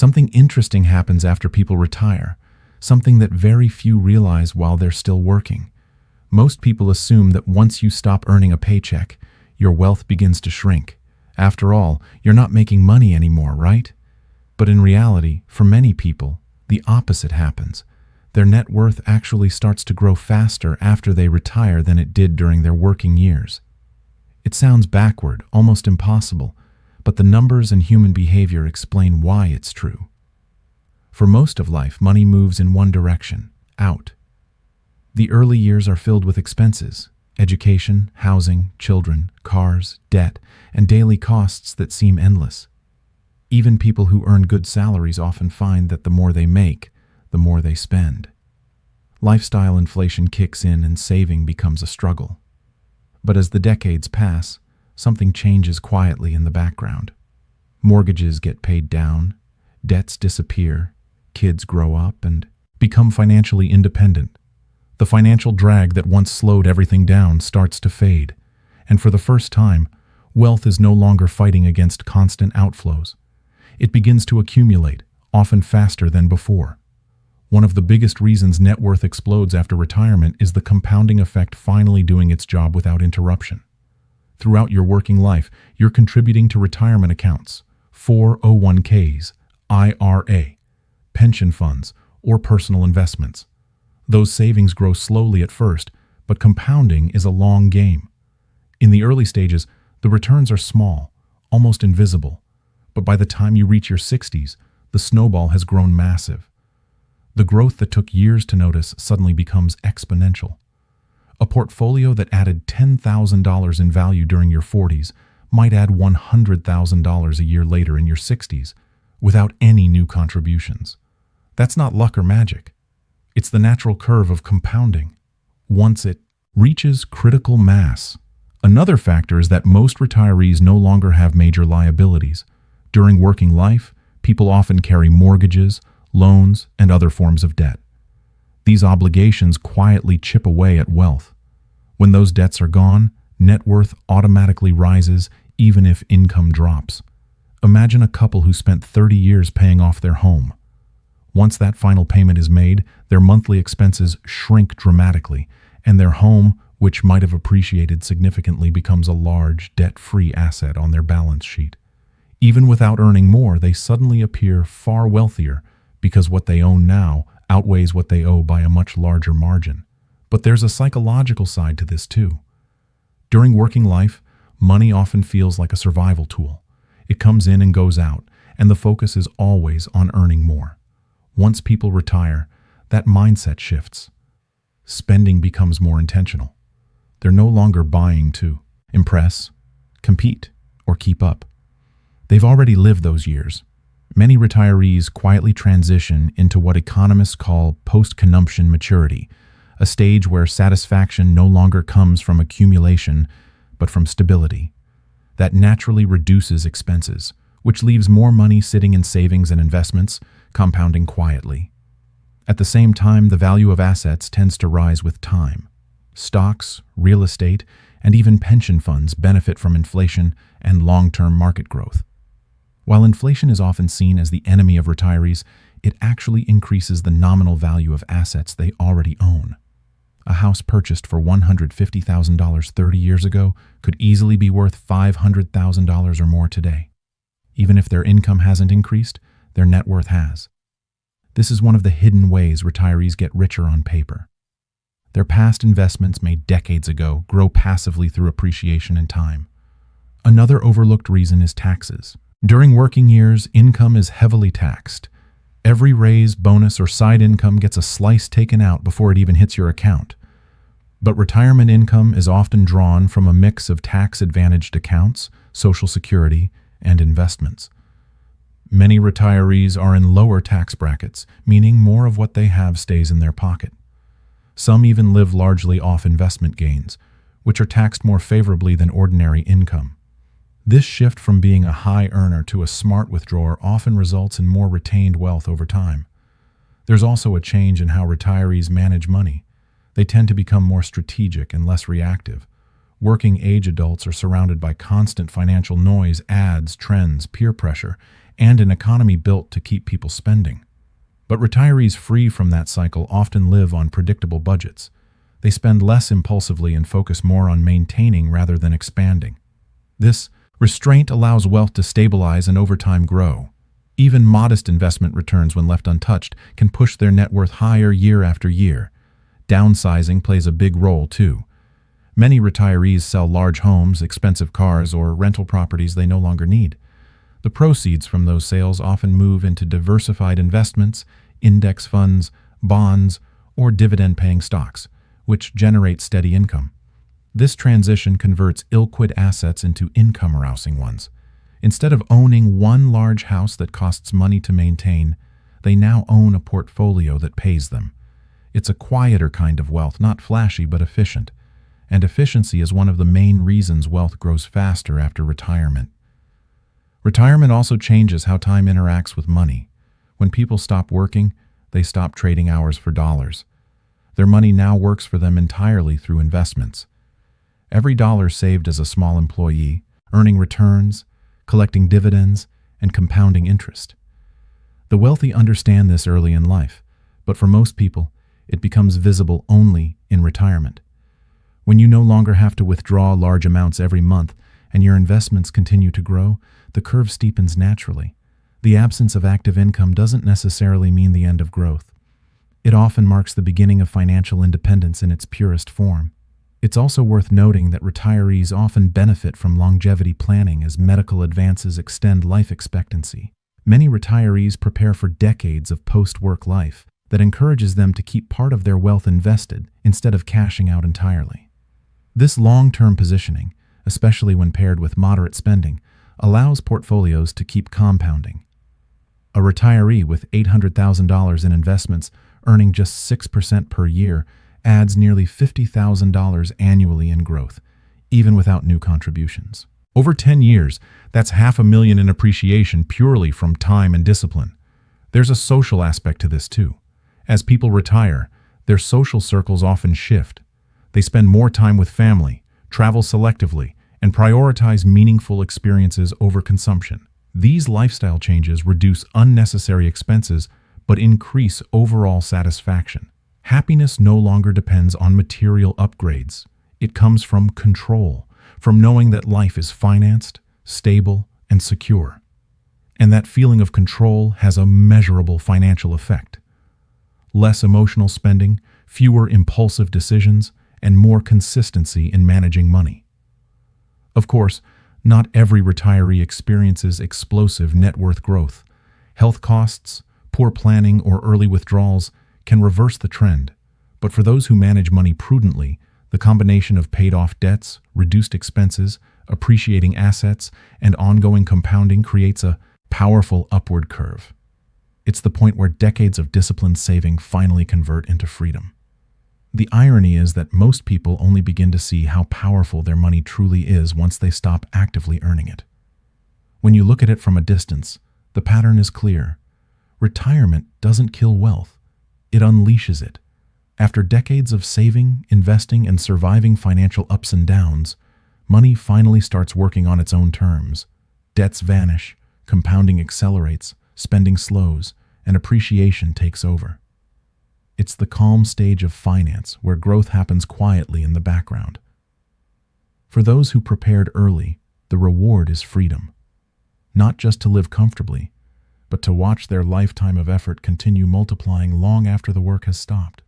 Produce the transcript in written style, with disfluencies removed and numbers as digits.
Something interesting happens after people retire, something that very few realize while they're still working. Most people assume that once you stop earning a paycheck, your wealth begins to shrink. After all, you're not making money anymore, right? But in reality, for many people, the opposite happens. Their net worth actually starts to grow faster after they retire than it did during their working years. It sounds backward, almost impossible, but the numbers and human behavior explain why it's true. For most of life, money moves in one direction, out. The early years are filled with expenses, education, housing, children, cars, debt, and daily costs that seem endless. Even people who earn good salaries often find that the more they make, the more they spend. Lifestyle inflation kicks in and saving becomes a struggle. But as the decades pass, something changes quietly in the background. Mortgages get paid down, debts disappear, kids grow up and become financially independent. The financial drag that once slowed everything down starts to fade, and for the first time, wealth is no longer fighting against constant outflows. It begins to accumulate, often faster than before. One of the biggest reasons net worth explodes after retirement is the compounding effect finally doing its job without interruption. Throughout your working life, you're contributing to retirement accounts, 401ks, IRA, pension funds, or personal investments. Those savings grow slowly at first, but compounding is a long game. In the early stages, the returns are small, almost invisible, but by the time you reach your 60s, the snowball has grown massive. The growth that took years to notice suddenly becomes exponential. A portfolio that added $10,000 in value during your 40s might add $100,000 a year later in your 60s, without any new contributions. That's not luck or magic. It's the natural curve of compounding. Once it reaches critical mass. Another factor is that most retirees no longer have major liabilities. During working life, people often carry mortgages, loans, and other forms of debt. These obligations quietly chip away at wealth. When those debts are gone, net worth automatically rises even if income drops. Imagine a couple who spent 30 years paying off their home. Once that final payment is made, their monthly expenses shrink dramatically, and their home, which might have appreciated significantly, becomes a large, debt-free asset on their balance sheet. Even without earning more, they suddenly appear far wealthier because what they own now outweighs what they owe by a much larger margin. But there's a psychological side to this too. During working life, money often feels like a survival tool. It comes in and goes out, and the focus is always on earning more. Once people retire, that mindset shifts. Spending becomes more intentional. They're no longer buying to impress, compete, or keep up. They've already lived those years. Many retirees quietly transition into what economists call post-consumption maturity, a stage where satisfaction no longer comes from accumulation, but from stability. That naturally reduces expenses, which leaves more money sitting in savings and investments, compounding quietly. At the same time, the value of assets tends to rise with time. Stocks, real estate, and even pension funds benefit from inflation and long-term market growth. While inflation is often seen as the enemy of retirees, it actually increases the nominal value of assets they already own. A house purchased for $150,000 30 years ago could easily be worth $500,000 or more today. Even if their income hasn't increased, their net worth has. This is one of the hidden ways retirees get richer on paper. Their past investments made decades ago grow passively through appreciation and time. Another overlooked reason is taxes. During working years, income is heavily taxed. Every raise, bonus, or side income gets a slice taken out before it even hits your account. But retirement income is often drawn from a mix of tax-advantaged accounts, Social Security, and investments. Many retirees are in lower tax brackets, meaning more of what they have stays in their pocket. Some even live largely off investment gains, which are taxed more favorably than ordinary income. This shift from being a high earner to a smart withdrawer often results in more retained wealth over time. There's also a change in how retirees manage money. They tend to become more strategic and less reactive. Working age adults are surrounded by constant financial noise, ads, trends, peer pressure, and an economy built to keep people spending. But retirees free from that cycle often live on predictable budgets. They spend less impulsively and focus more on maintaining rather than expanding. This restraint allows wealth to stabilize and over time grow. Even modest investment returns, when left untouched, can push their net worth higher year after year. Downsizing plays a big role, too. Many retirees sell large homes, expensive cars, or rental properties they no longer need. The proceeds from those sales often move into diversified investments, index funds, bonds, or dividend-paying stocks, which generate steady income. This transition converts illiquid assets into income-rousing ones. Instead of owning one large house that costs money to maintain, they now own a portfolio that pays them. It's a quieter kind of wealth, not flashy but efficient. And efficiency is one of the main reasons wealth grows faster after retirement. Retirement also changes how time interacts with money. When people stop working, they stop trading hours for dollars. Their money now works for them entirely through investments. Every dollar saved as a small employee, earning returns, collecting dividends, and compounding interest. The wealthy understand this early in life, but for most people, it becomes visible only in retirement. When you no longer have to withdraw large amounts every month and your investments continue to grow, the curve steepens naturally. The absence of active income doesn't necessarily mean the end of growth. It often marks the beginning of financial independence in its purest form. It's also worth noting that retirees often benefit from longevity planning as medical advances extend life expectancy. Many retirees prepare for decades of post-work life that encourages them to keep part of their wealth invested instead of cashing out entirely. This long-term positioning, especially when paired with moderate spending, allows portfolios to keep compounding. A retiree with $800,000 in investments earning just 6% per year adds nearly $50,000 annually in growth, even without new contributions. Over 10 years, that's $500,000 in appreciation purely from time and discipline. There's a social aspect to this too. As people retire, their social circles often shift. They spend more time with family, travel selectively, and prioritize meaningful experiences over consumption. These lifestyle changes reduce unnecessary expenses but increase overall satisfaction. Happiness no longer depends on material upgrades. It comes from control, from knowing that life is financed, stable, and secure. And that feeling of control has a measurable financial effect. Less emotional spending, fewer impulsive decisions, and more consistency in managing money. Of course, not every retiree experiences explosive net worth growth. Health costs, poor planning, or early withdrawals can reverse the trend. But for those who manage money prudently, the combination of paid-off debts, reduced expenses, appreciating assets, and ongoing compounding creates a powerful upward curve. It's the point where decades of disciplined saving finally convert into freedom. The irony is that most people only begin to see how powerful their money truly is once they stop actively earning it. When you look at it from a distance, the pattern is clear. Retirement doesn't kill wealth. It unleashes it. After decades of saving, investing, and surviving financial ups and downs, money finally starts working on its own terms. Debts vanish, compounding accelerates, spending slows, and appreciation takes over. It's the calm stage of finance where growth happens quietly in the background. For those who prepared early, the reward is freedom. Not just to live comfortably, but to watch their lifetime of effort continue multiplying long after the work has stopped.